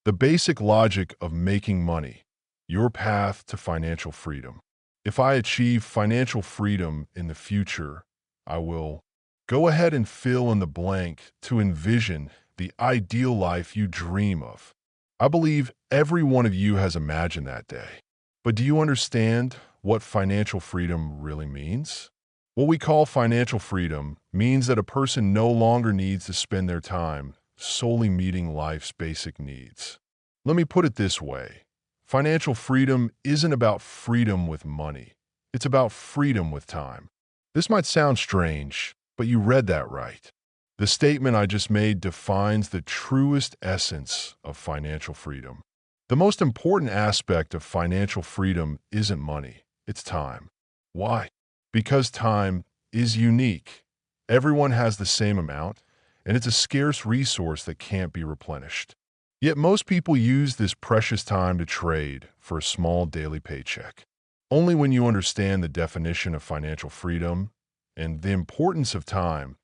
The basic logic of making money, your path to financial freedom. If I achieve financial freedom in the future, I will go ahead and fill in the blank to envision the ideal life you dream of. I believe every one of you has imagined that day. But do you understand what financial freedom really means? What we call financial freedom means that a person no longer needs to spend their time solely meeting life's basic needs. Let me put it this way. Financial freedom isn't about freedom with money. It's about freedom with time. This might sound strange, but you read that right. The statement I just made defines the truest essence of financial freedom. The most important aspect of financial freedom isn't money, it's time. Why? Because time is unique. Everyone has the same amount, and it's a scarce resource that can't be replenished. Yet most people use this precious time to trade for a small daily paycheck. Only when you understand the definition of financial freedom and the importance of time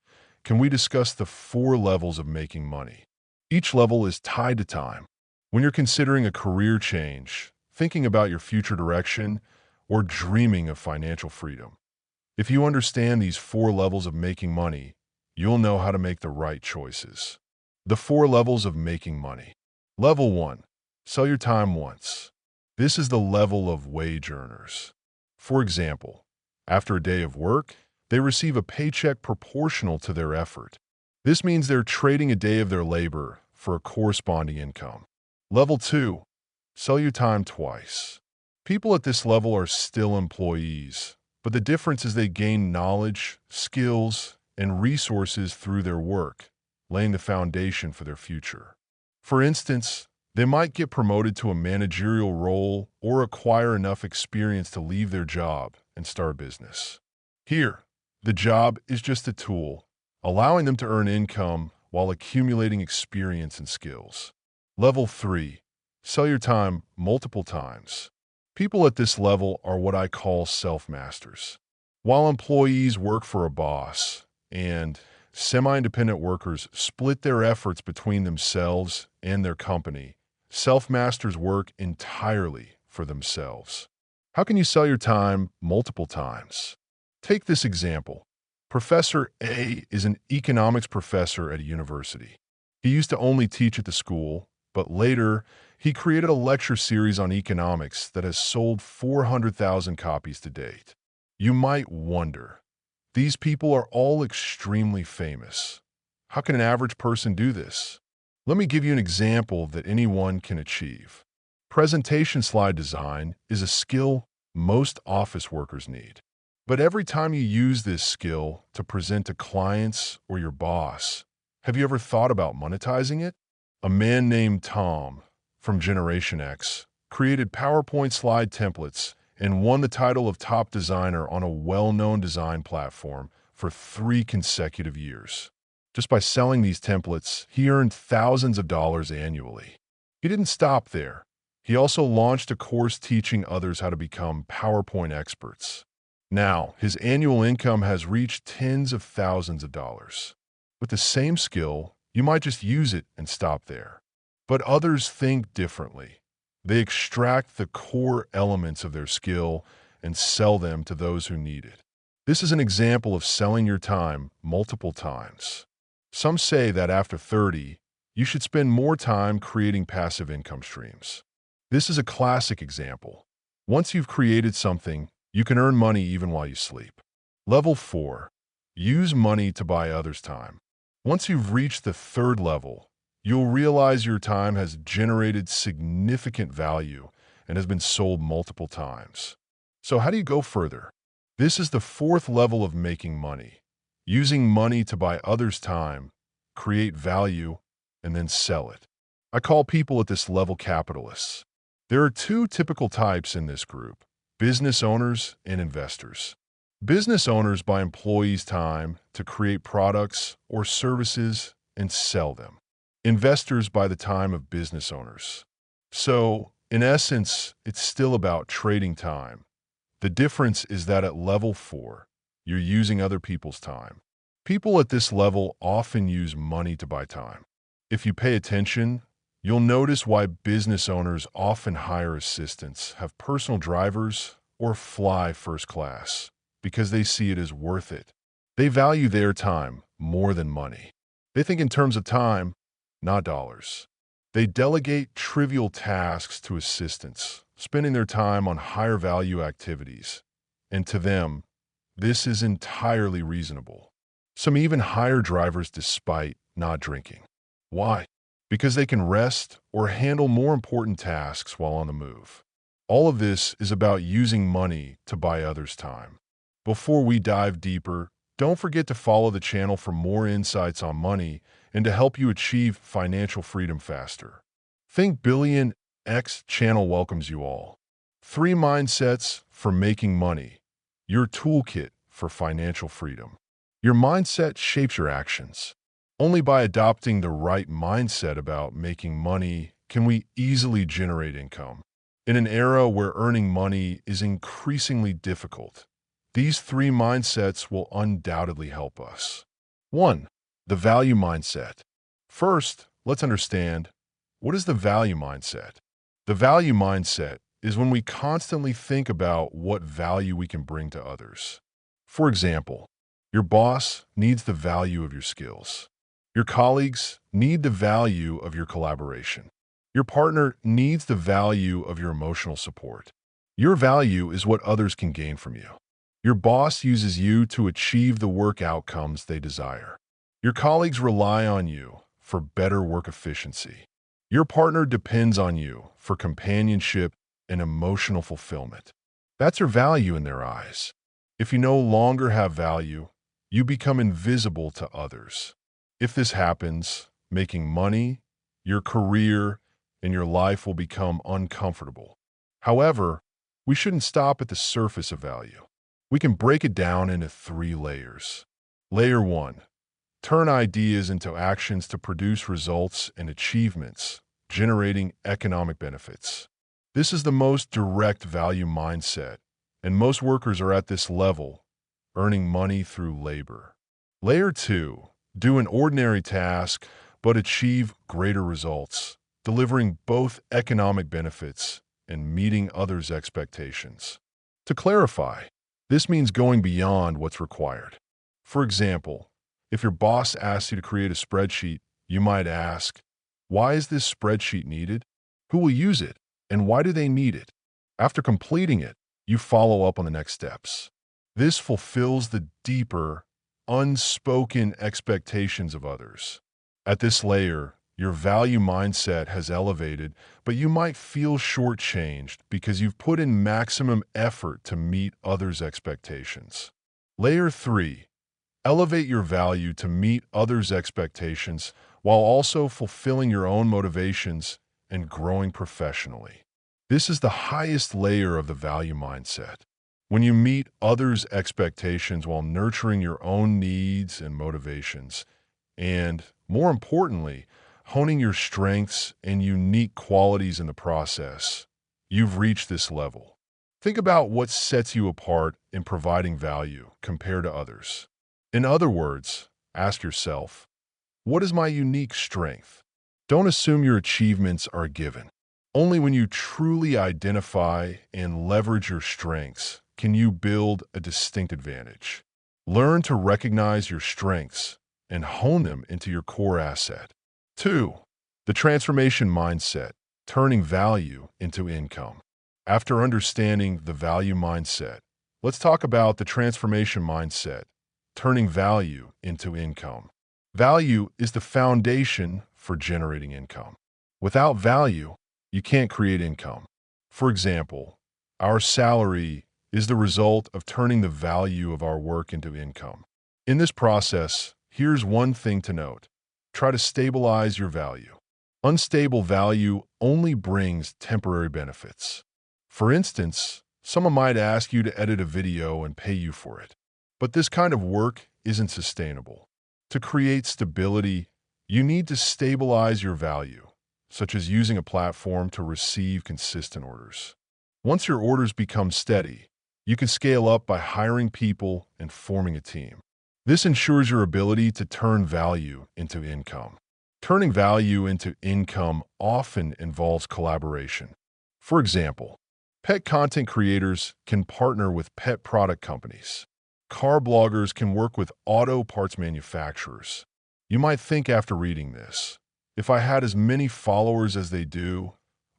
can we discuss the 4 levels of making money. Each level is tied to time. When you're considering a career change, thinking about your future direction, or dreaming of financial freedom, if you understand these 4 levels of making money, you'll know how to make the right choices. The 4 levels of making money. Level 1. Sell your time once. This is the level of wage earners. For example, after a day of work, they receive a paycheck proportional to their effort. This means they're trading a day of their labor for a corresponding income. Level 2. Sell your time twice. People at this level are still employees, but the difference is they gain knowledge, skills, and resources through their work, laying the foundation for their future. For instance, they might get promoted to a managerial role or acquire enough experience to leave their job and start a business. Here, the job is just a tool, allowing them to earn income while accumulating experience and skills. Level 3. Sell your time multiple times. People at this level are what I call self-masters. While employees work for a boss and semi-independent workers split their efforts between themselves and their company, self-masters work entirely for themselves. How can you sell your time multiple times? Take this example. Professor A is an economics professor at a university. He used to only teach at the school, but later he created a lecture series on economics that has sold 400,000 copies to date. You might wonder, these people are all extremely famous. How can an average person do this? Let me give you an example that anyone can achieve. Presentation slide design is a skill most office workers need. But every time you use this skill to present to clients or your boss, have you ever thought about monetizing it? A man named Tom from Generation X created PowerPoint slide templates and won the title of top designer on a well-known design platform for 3 consecutive years. Just by selling these templates, he earned thousands of dollars annually. He didn't stop there. He also launched a course teaching others how to become PowerPoint experts. Now, his annual income has reached tens of thousands of dollars. With the same skill, you might just use it and stop there. But others think differently. They extract the core elements of their skill and sell them to those who need it. This is an example of selling your time multiple times. Some say that after 30, you should spend more time creating passive income streams. This is a classic example. Once you've created something, you can earn money even while you sleep. Level 4. Use money to buy others' time. Once you've reached the 3rd level, you'll realize your time has generated significant value and has been sold multiple times. So how do you go further? This is the 4th level of making money. Using money to buy others' time, create value, and then sell it. I call people at this level capitalists. There are 2 typical types in this group: business owners and investors. Business owners buy employees' time to create products or services and sell them. Investors buy the time of business owners. So, in essence, it's still about trading time. The difference is that at level 4, you're using other people's time. People at this level often use money to buy time. If you pay attention, You'll notice why business owners often hire assistants, have personal drivers, or fly first class, because they see it as worth it. They value their time more than money. They think in terms of time, not dollars. They delegate trivial tasks to assistants, spending their time on higher value activities. And to them, this is entirely reasonable. Some even hire drivers despite not drinking. Why? Because they can rest or handle more important tasks while on the move. All of this is about using money to buy others' time. Before we dive deeper, don't forget to follow the channel for more insights on money and to help you achieve financial freedom faster. Think Billion X channel welcomes you all. 3 mindsets for making money. Your toolkit for financial freedom. Your mindset shapes your actions. Only by adopting the right mindset about making money can we easily generate income. In an era where earning money is increasingly difficult, these 3 mindsets will undoubtedly help us. 1. The value mindset. First, let's understand, what is the value mindset? The value mindset is when we constantly think about what value we can bring to others. For example, your boss needs the value of your skills. Your colleagues need the value of your collaboration. Your partner needs the value of your emotional support. Your value is what others can gain from you. Your boss uses you to achieve the work outcomes they desire. Your colleagues rely on you for better work efficiency. Your partner depends on you for companionship and emotional fulfillment. That's your value in their eyes. If you no longer have value, you become invisible to others. If this happens, making money, your career, and your life will become uncomfortable. However, we shouldn't stop at the surface of value. We can break it down into 3 layers. Layer 1. Turn ideas into actions to produce results and achievements, generating economic benefits. This is the most direct value mindset, and most workers are at this level, earning money through labor. Layer 2. Do an ordinary task, but achieve greater results, delivering both economic benefits and meeting others' expectations. To clarify, this means going beyond what's required. For example, if your boss asks you to create a spreadsheet, you might ask, why is this spreadsheet needed? Who will use it? And why do they need it? After completing it, you follow up on the next steps. This fulfills the deeper, unspoken expectations of others. At this layer, your value mindset has elevated, but you might feel shortchanged because you've put in maximum effort to meet others' expectations. Layer 3. Elevate your value to meet others' expectations while also fulfilling your own motivations and growing professionally. This is the highest layer of the value mindset. When you meet others' expectations while nurturing your own needs and motivations, and, more importantly, honing your strengths and unique qualities in the process, you've reached this level. Think about what sets you apart in providing value compared to others. In other words, ask yourself, what is my unique strength? Don't assume your achievements are a given. Only when you truly identify and leverage your strengths can you build a distinct advantage. Learn to recognize your strengths and hone them into your core asset. 2. The transformation mindset, turning value into income. After understanding the value mindset, let's talk about the transformation mindset, turning value into income. Value is the foundation for generating income. Without value, you can't create income. For example, our salary is the result of turning the value of our work into income. In this process, here's one thing to note. Try to stabilize your value. Unstable value only brings temporary benefits. For instance, someone might ask you to edit a video and pay you for it. But this kind of work isn't sustainable. To create stability, you need to stabilize your value, such as using a platform to receive consistent orders. Once your orders become steady, you can scale up by hiring people and forming a team. This ensures your ability to turn value into income. Turning value into income often involves collaboration. For example, pet content creators can partner with pet product companies. Car bloggers can work with auto parts manufacturers. You might think after reading this, if I had as many followers as they do,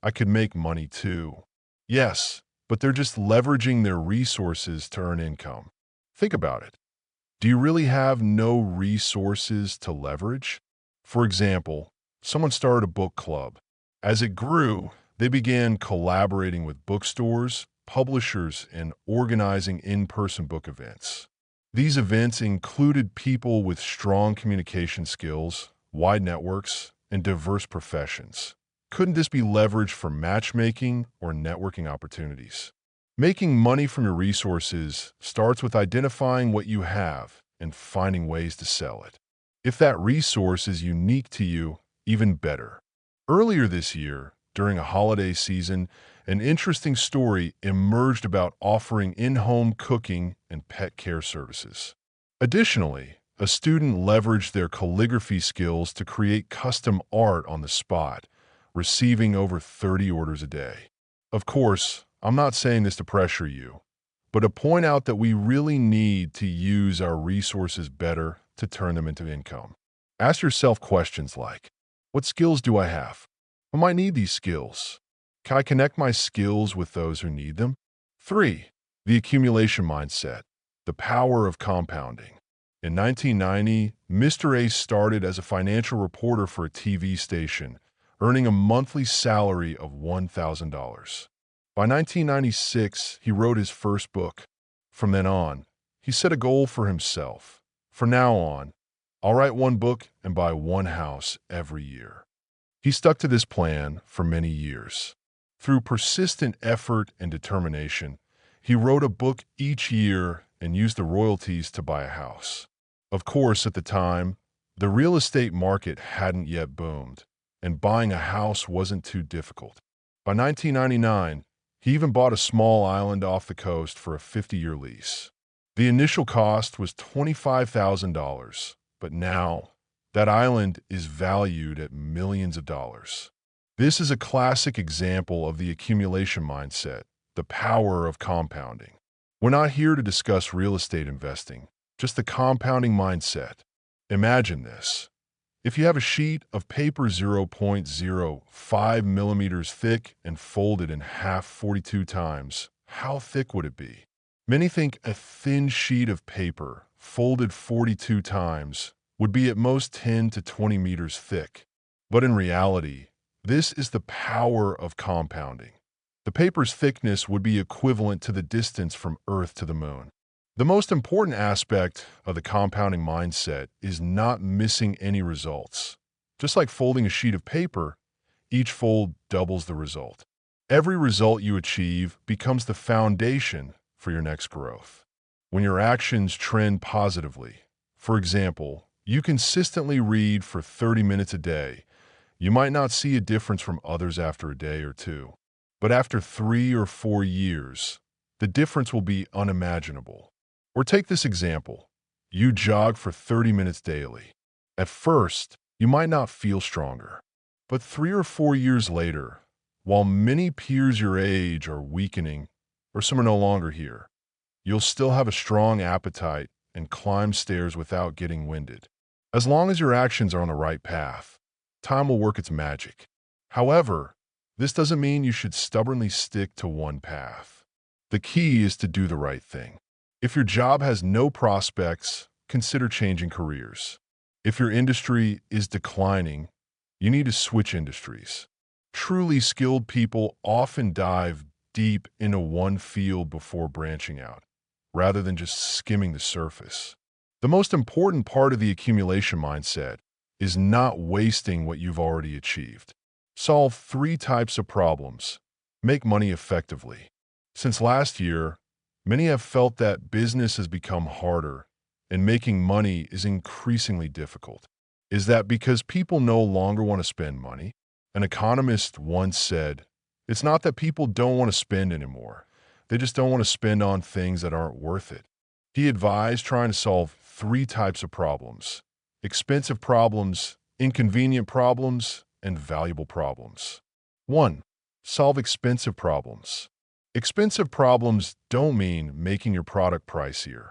I could make money too. Yes, but they're just leveraging their resources to earn income. Think about it. Do you really have no resources to leverage? For example, someone started a book club. As it grew, they began collaborating with bookstores, publishers, and organizing in-person book events. These events included people with strong communication skills, wide networks, and diverse professions. Couldn't this be leveraged for matchmaking or networking opportunities? Making money from your resources starts with identifying what you have and finding ways to sell it. If that resource is unique to you, even better. Earlier this year, during a holiday season, an interesting story emerged about offering in-home cooking and pet care services. Additionally, a student leveraged their calligraphy skills to create custom art on the spot, receiving over 30 orders a day. Of course, I'm not saying this to pressure you, but to point out that we really need to use our resources better to turn them into income. Ask yourself questions like, what skills do I have? Who might need these skills? Can I connect my skills with those who need them? 3. The accumulation mindset, the power of compounding. In 1990, Mr. A started as a financial reporter for a TV station, earning a monthly salary of $1,000. By 1996, he wrote his first book. From then on, he set a goal for himself. From now on, I'll write one book and buy one house every year. He stuck to this plan for many years. Through persistent effort and determination, he wrote a book each year and used the royalties to buy a house. Of course, at the time, the real estate market hadn't yet boomed, and buying a house wasn't too difficult. By 1999, he even bought a small island off the coast for a 50-year lease. The initial cost was $25,000, but now that island is valued at millions of dollars. This is a classic example of the accumulation mindset, the power of compounding. We're not here to discuss real estate investing, just the compounding mindset. Imagine this. If you have a sheet of paper 0.05 millimeters thick and folded in half 42 times, how thick would it be? Many think a thin sheet of paper, folded 42 times, would be at most 10 to 20 meters thick. But in reality, this is the power of compounding. The paper's thickness would be equivalent to the distance from Earth to the moon. The most important aspect of the compounding mindset is not missing any results. Just like folding a sheet of paper, each fold doubles the result. Every result you achieve becomes the foundation for your next growth. When your actions trend positively, for example, you consistently read for 30 minutes a day, you might not see a difference from others after a day or two. But after 3 or 4 years, the difference will be unimaginable. Or take this example. You jog for 30 minutes daily. At first, you might not feel stronger. But 3 or 4 years later, while many peers your age are weakening or some are no longer here, you'll still have a strong appetite and climb stairs without getting winded. As long as your actions are on the right path, time will work its magic. However, this doesn't mean you should stubbornly stick to one path. The key is to do the right thing. If your job has no prospects, consider changing careers. If your industry is declining, you need to switch industries. Truly skilled people often dive deep into one field before branching out, rather than just skimming the surface. The most important part of the accumulation mindset is not wasting what you've already achieved. Solve 3 types of problems. Make money effectively. Since last year, many have felt that business has become harder and making money is increasingly difficult. Is that because people no longer want to spend money? An economist once said, "It's not that people don't want to spend anymore. They just don't want to spend on things that aren't worth it." He advised trying to solve 3 types of problems. Expensive problems inconvenient problems, and valuable problems. 1. Solve expensive problems. Expensive problems don't mean making your product pricier.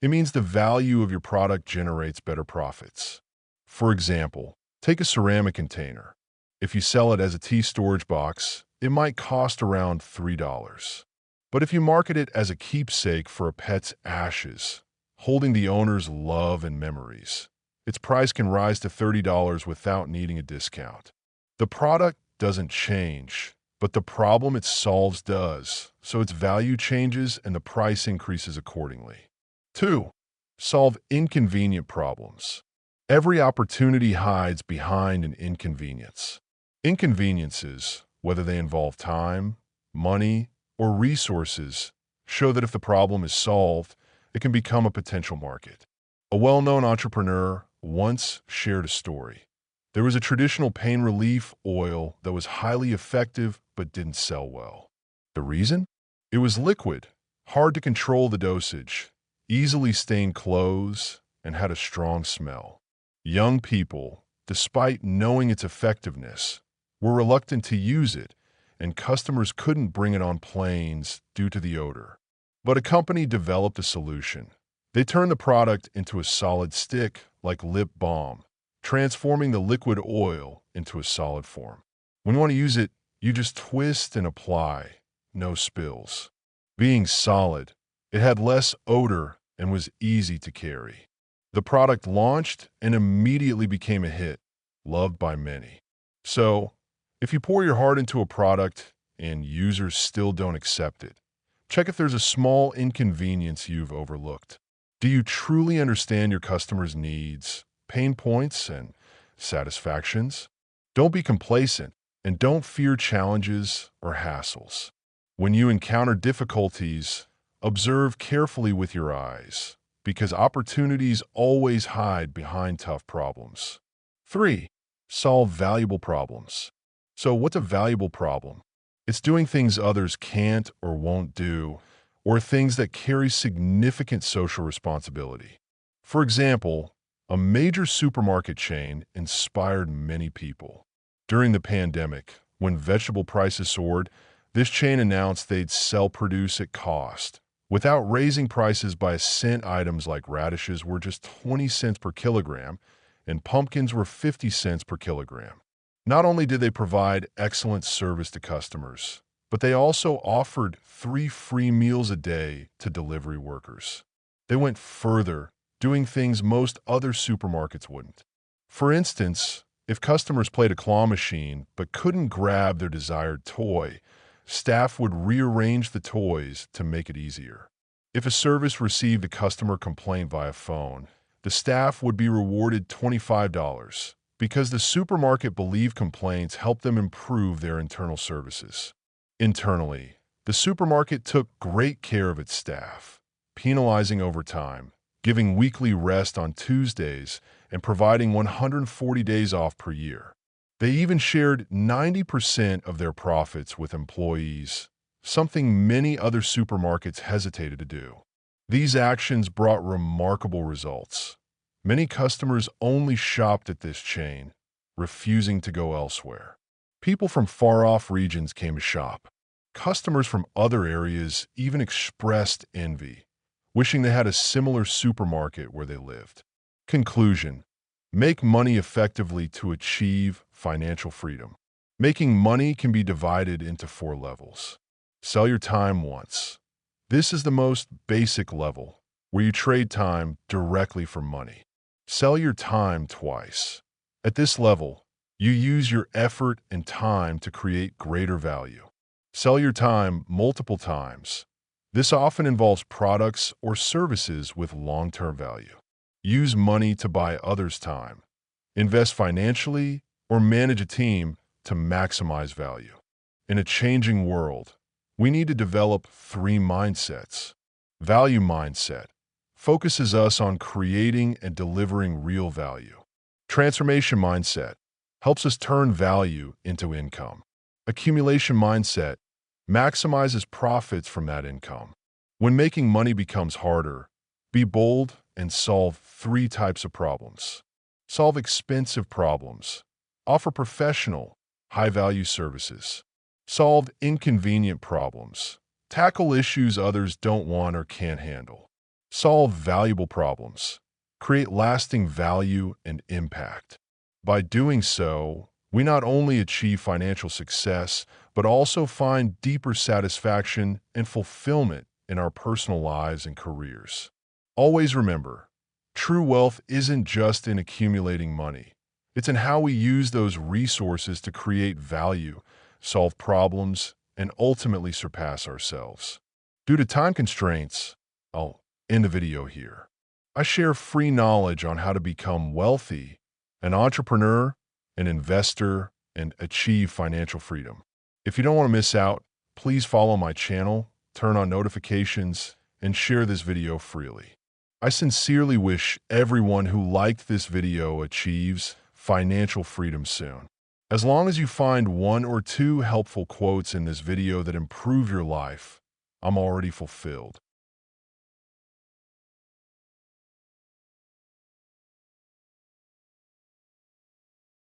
It means the value of your product generates better profits. For example, take a ceramic container. If you sell it as a tea storage box, it might cost around $3. But if you market it as a keepsake for a pet's ashes, holding the owner's love and memories, its price can rise to $30 without needing a discount. The product doesn't change, but the problem it solves does, so its value changes and the price increases accordingly. 2. Solve inconvenient problems. Every opportunity hides behind an inconvenience. Inconveniences, whether they involve time, money, or resources, show that if the problem is solved, it can become a potential market. A well-known entrepreneur once shared a story. There was a traditional pain relief oil that was highly effective but didn't sell well. The reason? It was liquid, hard to control the dosage, easily stained clothes, and had a strong smell. Young people, despite knowing its effectiveness, were reluctant to use it, and customers couldn't bring it on planes due to the odor. But a company developed a solution. They turned the product into a solid stick like lip balm, transforming the liquid oil into a solid form. When you want to use it, you just twist and apply, no spills. Being solid, it had less odor and was easy to carry. The product launched and immediately became a hit, loved by many. So, if you pour your heart into a product and users still don't accept it, check if there's a small inconvenience you've overlooked. Do you truly understand your customers' needs, pain points, and satisfactions? Don't be complacent and don't fear challenges or hassles. When you encounter difficulties, observe carefully with your eyes, because opportunities always hide behind tough problems. 3. Solve valuable problems. So what's a valuable problem? It's doing things others can't or won't do, or things that carry significant social responsibility. For example, a major supermarket chain inspired many people. During the pandemic, when vegetable prices soared, this chain announced they'd sell produce at cost, without raising prices by a cent. Items like radishes were just 20 cents per kilogram, and pumpkins were 50 cents per kilogram. Not only did they provide excellent service to customers, but they also offered 3 free meals a day to delivery workers. They went further, doing things most other supermarkets wouldn't. For instance, if customers played a claw machine but couldn't grab their desired toy, staff would rearrange the toys to make it easier. If a service received a customer complaint via phone, the staff would be rewarded $25 because the supermarket believed complaints helped them improve their internal services. Internally, the supermarket took great care of its staff, penalizing overtime, giving weekly rest on Tuesdays, and providing 140 days off per year. They even shared 90% of their profits with employees, something many other supermarkets hesitated to do. These actions brought remarkable results. Many customers only shopped at this chain, refusing to go elsewhere. People from far-off regions came to shop. Customers from other areas even expressed envy, wishing they had a similar supermarket where they lived. Conclusion: make money effectively to achieve financial freedom. Making money can be divided into 4 levels. Sell your time once. This is the most basic level, where you trade time directly for money. Sell your time twice. At this level, you use your effort and time to create greater value. Sell your time multiple times. This often involves products or services with long-term value. Use money to buy others' time. Invest financially or manage a team to maximize value. In a changing world, we need to develop 3 mindsets. Value mindset focuses us on creating and delivering real value. Transformation mindset helps us turn value into income. Accumulation mindset maximizes profits from that income. When making money becomes harder, be bold and solve 3 types of problems. solve expensive problems, offer professional, high-value services, solve inconvenient problems, tackle issues others don't want or can't handle, solve valuable problems, create lasting value and impact. By doing so, we not only achieve financial success, but also find deeper satisfaction and fulfillment in our personal lives and careers. Always remember, true wealth isn't just in accumulating money. It's in how we use those resources to create value, solve problems, and ultimately surpass ourselves. Due to time constraints, I'll end the video here. I share free knowledge on how to become wealthy, an entrepreneur, an investor, and achieve financial freedom. If you don't want to miss out, please follow my channel, turn on notifications, and share this video freely. I sincerely wish everyone who liked this video achieves financial freedom soon. As long as you find one or two helpful quotes in this video that improve your life, I'm already fulfilled.